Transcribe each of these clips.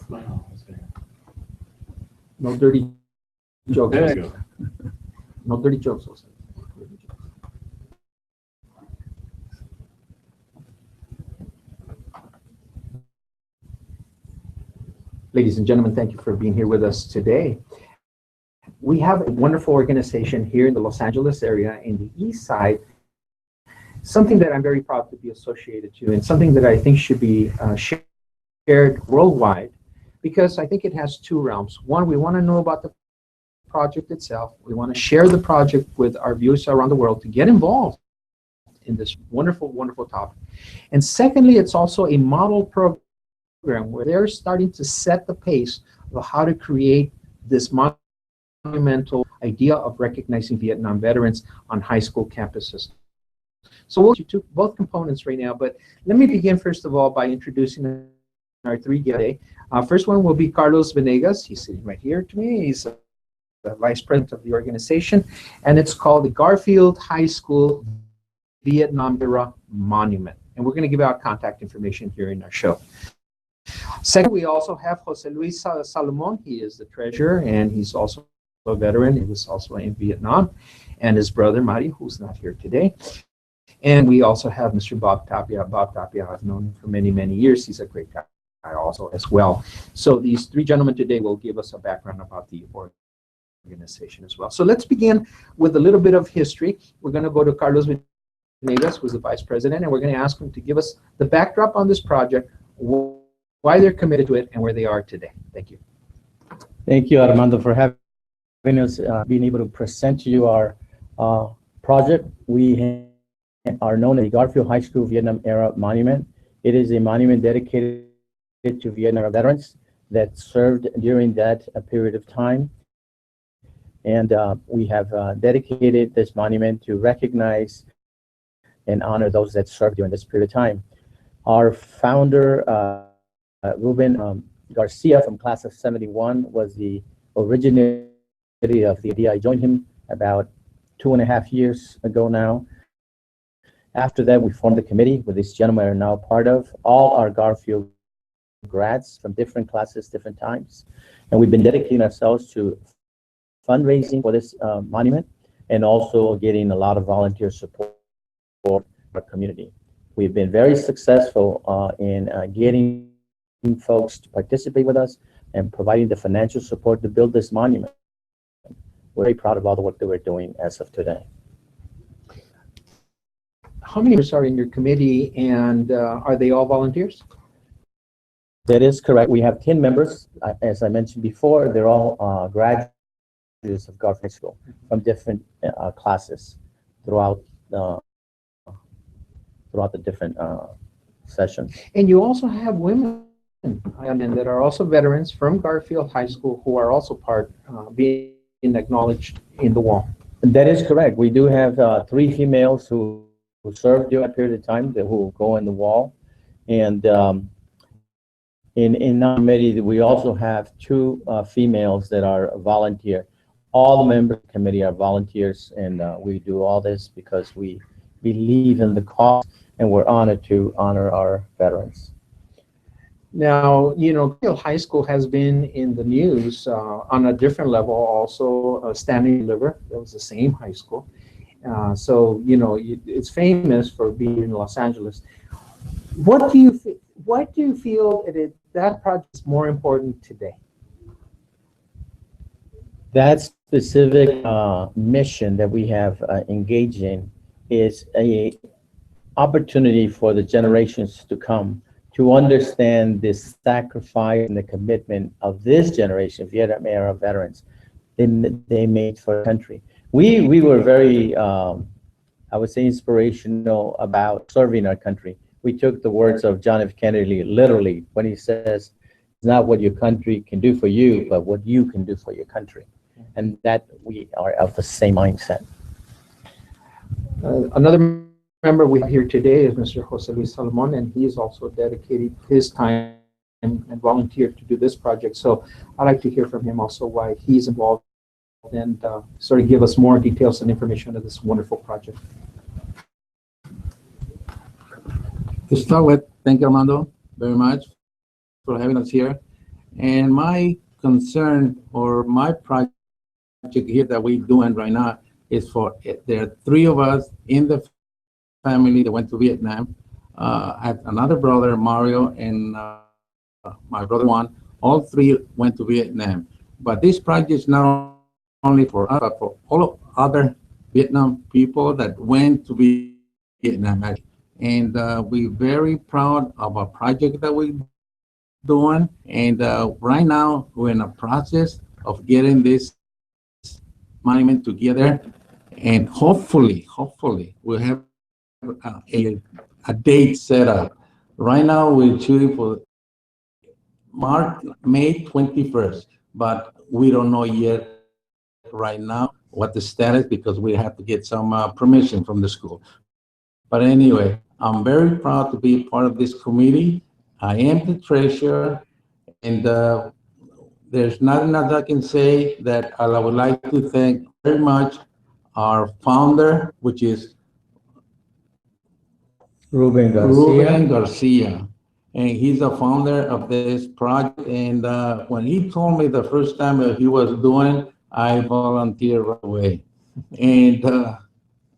No dirty jokes. There you go. No dirty jokes, Jose. Ladies and gentlemen, thank you for being here with us today. We have a wonderful organization here in the Los Angeles area in the East Side, something that I'm very proud to be associated to, and something that I think should be shared worldwide, because I think it has two realms. One, we want to know about the project itself. We want to share the project with our viewers around the world to get involved in this wonderful, wonderful topic. And secondly, it's also a model program where they're starting to set the pace of how to create this monumental idea of recognizing Vietnam veterans on high school campuses. So we'll do both components right now, but let me begin first of all by introducing our three guests today. First one will be Carlos Venegas. He's sitting right here to me. He's the vice president of the organization, and it's called the Garfield High School Vietnam Era Monument. And we're going to give out contact information here in our show. Second, we also have Jose Luis Salomon. He is the treasurer, and he's also a veteran. He was also in Vietnam, and his brother, Mario, who's not here today. And we also have Mr. Bob Tapia. Bob Tapia, I've known him for many, many years. He's a great guy also as well. So these three gentlemen today will give us a background about the organization as well. So let's begin with a little bit of history. We're going to go to Carlos Venegas, who's the vice president, and we're going to ask him to give us the backdrop on this project, why they're committed to it, and where they are today. Thank you. Thank you, Armando, for having us, being able to present to you our project. We are known as the Garfield High School Vietnam Era Monument. It is a monument dedicated to Vietnam veterans that served during that period of time. And we have dedicated this monument to recognize and honor those that served during this period of time. Our founder, Ruben Garcia from class of 71, was the originator of the idea. I joined him about 2.5 years ago now. After that, we formed a committee with this gentleman are now part of, all our Garfield grads from different classes, different times. And we've been dedicating ourselves to fundraising for this monument, and also getting a lot of volunteer support for our community. We've been very successful in getting folks to participate with us and providing the financial support to build this monument. We're very proud of all the work that we're doing as of today. How many members are in your committee, and are they all volunteers? That is correct. We have 10 members. As I mentioned before, they're all graduates of Garfield High School from different classes throughout the different sessions. And you also have women that are also veterans from Garfield High School who are also being acknowledged in the wall. That is correct. We do have 3 females who served during that period of time who go in the wall. And in our committee, we also have 2 females that are volunteer. All the members of the committee are volunteers, and we do all this because we believe in the cause, and we're honored to honor our veterans. Now, Garfield High School has been in the news on a different level, also Stanley River. That was the same high school. So, it's famous for being in Los Angeles. What do you feel that project is more important today? That specific mission that we have engaged in is a opportunity for the generations to come to understand the sacrifice and the commitment of this generation, Vietnam era veterans, they made for the country. We were very, I would say, inspirational about serving our country. We took the words of John F. Kennedy literally when he says, it's not what your country can do for you, but what you can do for your country. And that we are of the same mindset. Another member we have here today is Mr. Jose Luis Salomon, and he is also dedicated his time and volunteered to do this project. So I'd like to hear from him also why he's involved and sort of give us more details and information of this wonderful project. To start with, thank you, Armando, very much for having us here. And my concern or my project here that we're doing right now is for, there are three of us in the family that went to Vietnam. I have another brother, Mario, and my brother Juan. All three went to Vietnam. But this project is not only for us, but for all of other Vietnam people that went to Vietnam. And we're very proud of our project that we're doing. And right now, we're in a process of getting this monument together. And hopefully, we'll have a date set up. Right now, we're shooting for May 21st, but we don't know yet right now what the status, because we have to get some permission from the school. But anyway, I'm very proud to be part of this committee. I am the treasurer, and there's not enough I can say that I would like to thank very much our founder, which is Ruben Ruben Garcia. Garcia. And he's the founder of this project. And when he told me the first time that he was doing, I volunteered right away. And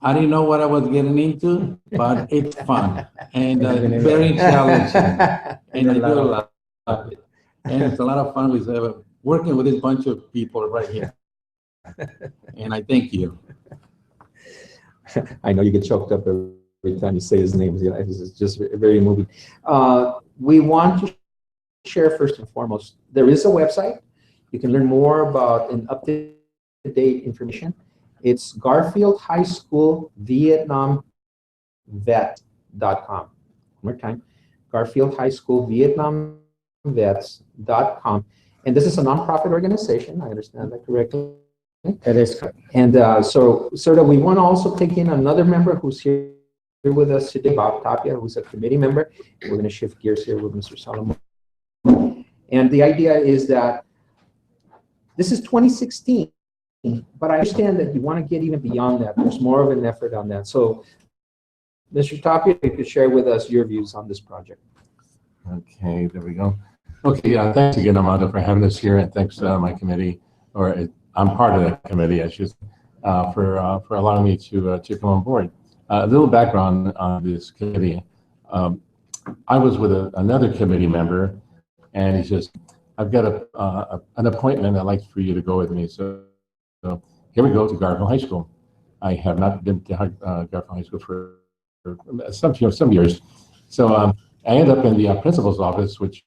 I didn't know what I was getting into, but it's fun and very challenging. And I do a lot of it. And it's a lot of fun with working with this bunch of people right here. And I thank you. I know you get choked up every time you say his name. Yeah, it's just very moving. We want to share first and foremost, there is a website. You can learn more about an up-to-date information. It's Garfield High School Vietnam Vet.com. One more time, Garfield High School Vietnam Vets.com. And this is a nonprofit organization. I understand that correctly. That is correct. And so that we want to also take in another member who's here with us today, Bob Tapia, who's a committee member. We're going to shift gears here with Mr. Solomon. And the idea is that this is 2016, but I understand that you want to get even beyond that. There's more of an effort on that. So, Mr. Tapia, you could share with us your views on this project. Okay, there we go. Okay, thanks again, Armando, for having us here, and thanks to my committee, I'm part of that committee, I should, for allowing me to come on board. A little background on this committee. I was with another committee member, and he says, I've got an appointment, I'd like for you to go with me. So here we go to Garfield High School. I have not been to Garfield High School for some years. So I ended up in the principal's office, which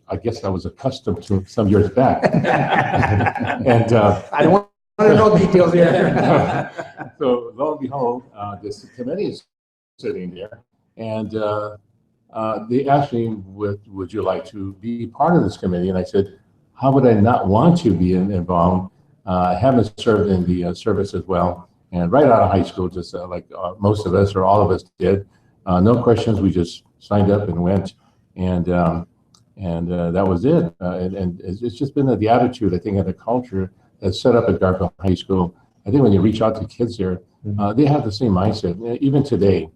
I guess I was accustomed to some years back. And I don't want to know details here. So lo and behold, this committee is sitting there, and they asked me, would you like to be part of this committee? And I said, how would I not want to be involved? I haven't served in the service as well. And right out of high school, just like most of us or all of us did, no questions, we just signed up and went. And that was it. And it's just been the attitude, I think, and the culture that's set up at Garfield High School. I think when you reach out to kids there, they have the same mindset, even today.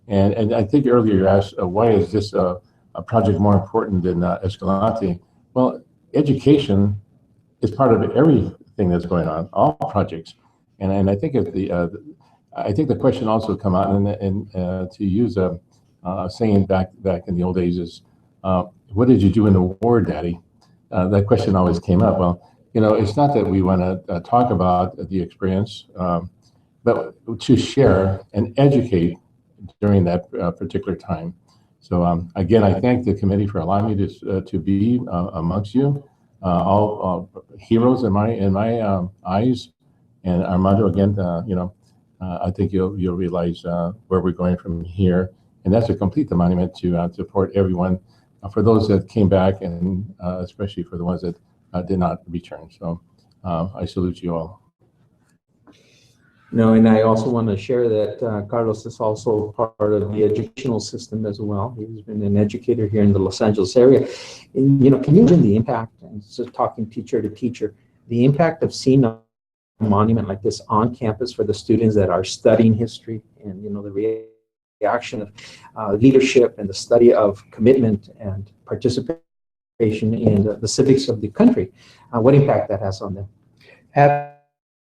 And I think earlier you asked, why is this a project more important than Escalante? Well, education is part of everything that's going on, all projects. And I think I think the question also come out, and to use a saying back in the old days is, what did you do in the war, Daddy? That question always came up. Well, it's not that we want to talk about the experience, but to share and educate during that particular time. So again, I thank the committee for allowing me to be amongst you, all heroes in my eyes. And Armando, again, I think you'll realize where we're going from here, and that's to complete the monument to support everyone. For those that came back, and especially for the ones that did not return. So I salute you all. No, and I also want to share that Carlos is also part of the educational system as well. He's been an educator here in the Los Angeles area. And, can you imagine the impact, and so talking teacher to teacher, the impact of seeing a monument like this on campus for the students that are studying history, and, the reaction of leadership and the study of commitment and participation in the civics of the country, what impact that has on them.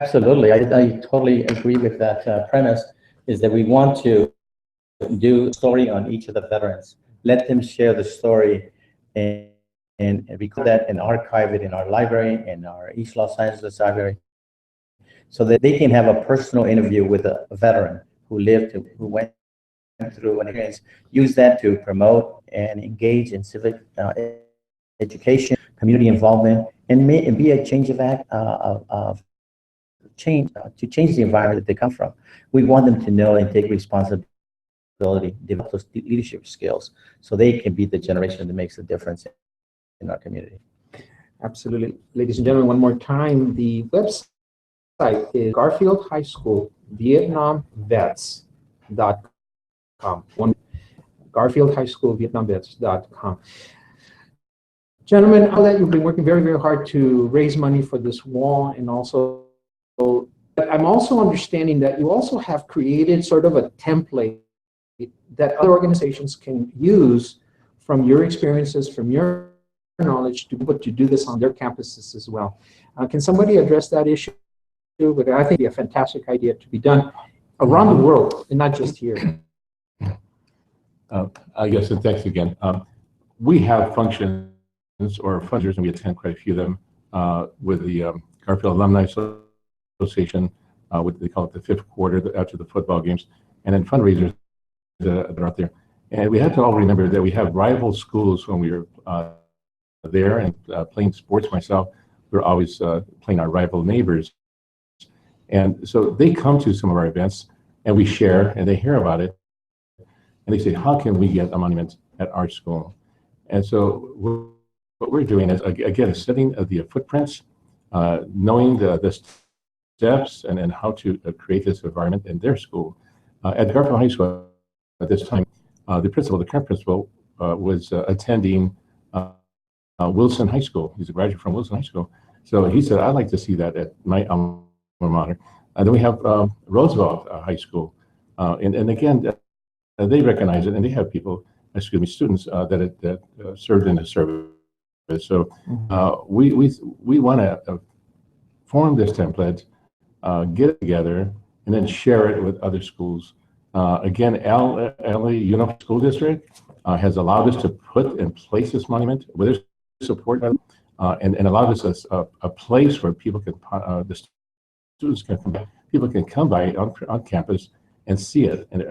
Absolutely. I totally agree with that premise, is that we want to do a story on each of the veterans, let them share the story, and record that and archive it in our library, in our East Los Angeles library, so that they can have a personal interview with a veteran who lived, who went through an experience, use that to promote and engage in civic education, community involvement, and be a change of change to change the environment that they come from. We want them to know and take responsibility, develop those leadership skills, so they can be the generation that makes a difference in our community. Absolutely. Ladies and gentlemen, one more time, the website is Garfield High School Vietnam Vets.com. Garfield High School Vietnam Vets.com. Gentlemen, I know that you've been working very, very hard to raise money for this wall, and also, but I'm also understanding that you also have created sort of a template that other organizations can use from your experiences, from your knowledge, to be able to do this on their campuses as well. Can somebody address that issue? But I think it'd be a fantastic idea to be done around the world and not just here. I guess, and thanks again. We have functions or fundraisers, and we attend quite a few of them with the Garfield Alumni Association, what they call it the fifth quarter after the football games, and then fundraisers that are out there. And we have to all remember that we have rival schools. When we were there and playing sports myself, we were always playing our rival neighbors. And so they come to some of our events, and we share, and they hear about it, and they say, how can we get a monument at our school? And so what we're doing is, again, setting the footprints, knowing the steps and how to create this environment in their school. At Garfield High School at this time, the current principal, was attending Wilson High School. He's a graduate from Wilson High School. So he said, I'd like to see that at my alma mater. And then we have Roosevelt High School. And again, they recognize it, and they have people, students that served in the service. So we want to form this template, get it together, and then share it with other schools. Again, LA Unified School District has allowed us to put in place this monument with their support, and allowed us a place where people can, the students can come by, people can come by on campus and see it, and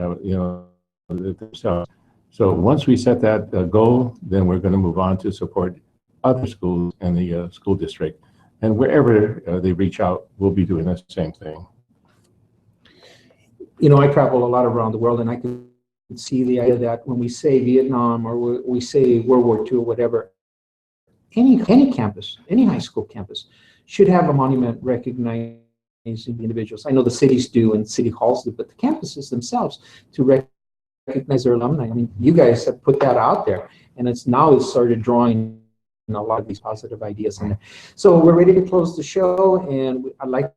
themselves. So once we set that goal, then we're going to move on to support other schools in the school district, and wherever they reach out, we'll be doing the same thing. You know, I travel a lot around the world, and I can see the idea that when we say Vietnam or we say World War II or whatever, any campus, any high school campus should have a monument recognizing the individuals. I know the cities do and city halls do, but the campuses themselves to recognize their alumni. I mean, you guys have put that out there, and it's started drawing a lot of these positive ideas in there. So we're ready to close the show, and I'd like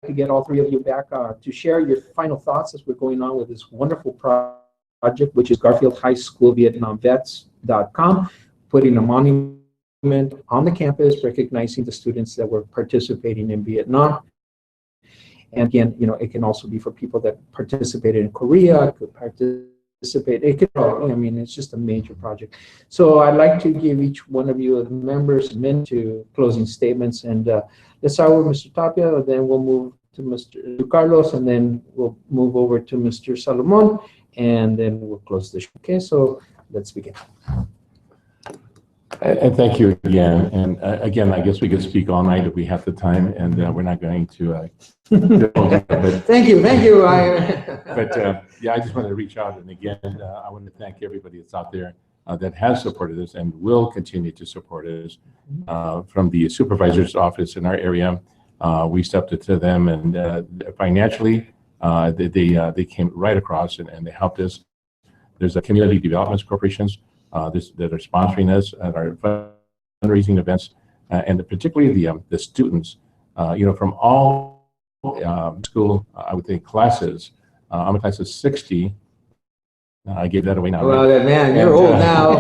to get all three of you back to share your final thoughts as we're going on with this wonderful project, which is Garfield High School Vietnam Vets.com, putting a monument on the campus recognizing the students that were participating in Vietnam. And again, you know, it can also be for people that participated in Korea, could participate. It could, I mean, it's just a major project. So I'd like to give each one of you, the members, a minute to closing statements. And let's start with Mr. Tapia, then we'll move to Mr. Carlos, and then we'll move over to Mr. Salomon, and then we'll close the show. Okay, so let's begin. And thank you again. And again, I guess we could speak all night if we have the time, and we're not going to. Thank you. But yeah, I just wanted to reach out, and again, I want to thank everybody that's out there that has supported us and will continue to support us. From the supervisor's office in our area, we stepped into them, and financially, they came right across and they helped us. There's a community development corporations that are sponsoring us at our fundraising events, and particularly the students, from all school, I would think classes. I'm a class of 60. I gave that away now. Well, right? Man, you're old now.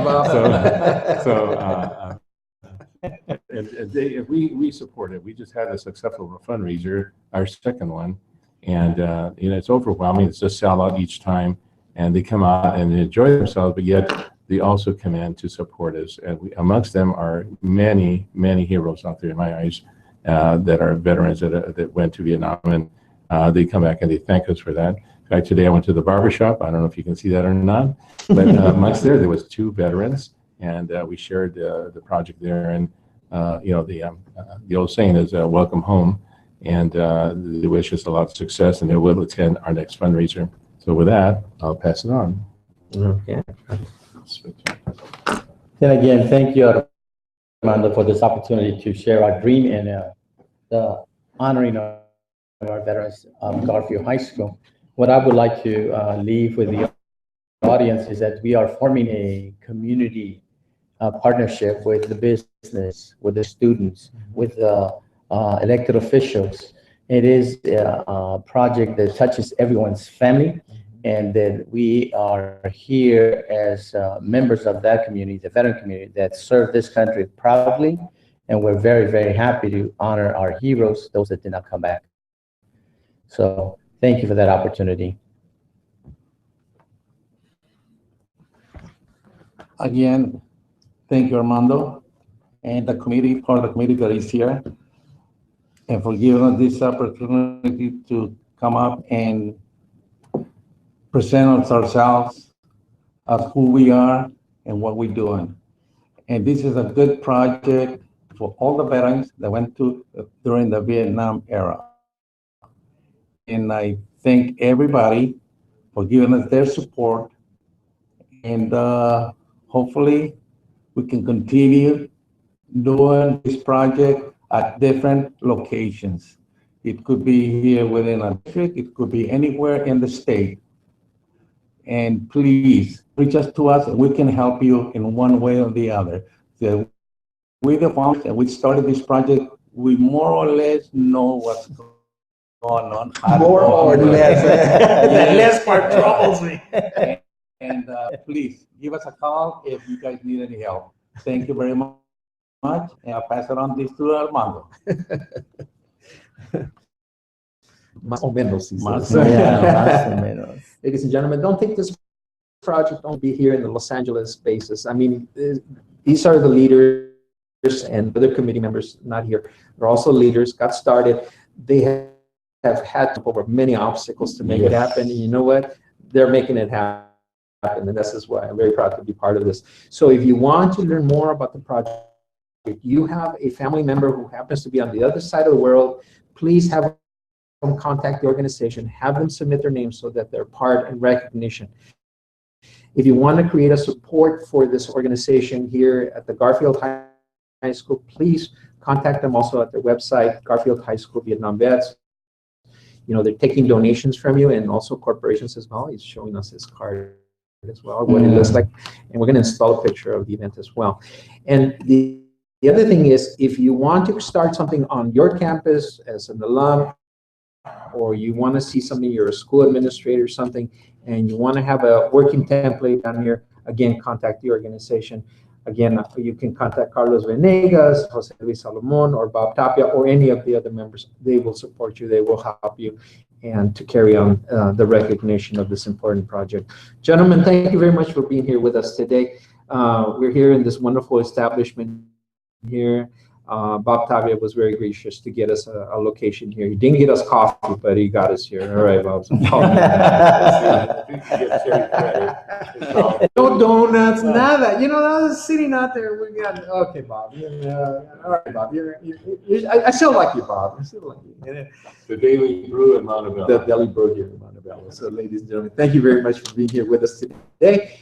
we support it. We just had a successful fundraiser, our second one, and it's overwhelming. It's just sell out each time, and they come out and they enjoy themselves, but yet they also come in to support us. And amongst them are many, many heroes out there in my eyes that are veterans that went to Vietnam, and they come back and they thank us for that. In fact, today I went to the barbershop. I don't know if you can see that or not, but amongst there was 2 veterans, and we shared the project there. And the old saying is welcome home, and they wish us a lot of success, and they will attend our next fundraiser. So with that, I'll pass it on. Okay. Then again, thank you, Armando, for this opportunity to share our dream and the honoring of our veterans of Garfield High School. What I would like to leave with the audience is that we are forming a community partnership with the business, with the students, with the elected officials. It is a project that touches everyone's family, and that we are here as members of that community, the veteran community that serve this country proudly, and we're very, very happy to honor our heroes, those that did not come back. So thank you for that opportunity. Again, thank you, Armando, and the committee, part of the committee that is here, and for giving us this opportunity to come up and present ourselves as who we are and what we're doing. And this is a good project for all the veterans that went to during the Vietnam era. And I thank everybody for giving us their support. And hopefully we can continue doing this project at different locations. It could be here within a district, it could be anywhere in the state. And please reach out to us and we can help you in one way or the other. So we the founders and we started this project, we more or less know what's going on. More or less. The less part troubles me. And please give us a call if you guys need any help. Thank you very much. And I'll pass it on this to Armando. Más o menos. Más o menos. Ladies and gentlemen, don't think this project won't be here in the Los Angeles basis. I mean, these are the leaders and other committee members not here. They're also leaders, got started. They have had to over many obstacles to make it happen. And you know what? They're making it happen. And this is why I'm very proud to be part of this. So if you want to learn more about the project, if you have a family member who happens to be on the other side of the world, please have them contact the organization, have them submit their names so that they're part and recognition. If you want to create a support for this organization here at the Garfield High School, please contact them also at their website, Garfield High School Vietnam Vets. You know, they're taking donations from you and also corporations as well. He's showing us his card as well, what it looks like. And we're going to install a picture of the event as well. And the other thing is, if you want to start something on your campus as an alum, or you want to see something, you're a school administrator or something, and you want to have a working template down here, again, contact the organization. Again, you can contact Carlos Venegas, Jose Luis Salomon, or Bob Tapia, or any of the other members. They will support you, they will help you, and to carry on the recognition of this important project. Gentlemen, thank you very much for being here with us today. We're here in this wonderful establishment here. Bob Tapia was very gracious to get us a location here. He didn't get us coffee, but he got us here. All right, Bob. No donuts, nada. You know, I was sitting out there. We got okay, Bob. All right, Bob. I still like you, Bob. I still like you. The Daily Brew in Montebello. The Daily Brew here in Montebello. So, ladies and gentlemen, thank you very much for being here with us today.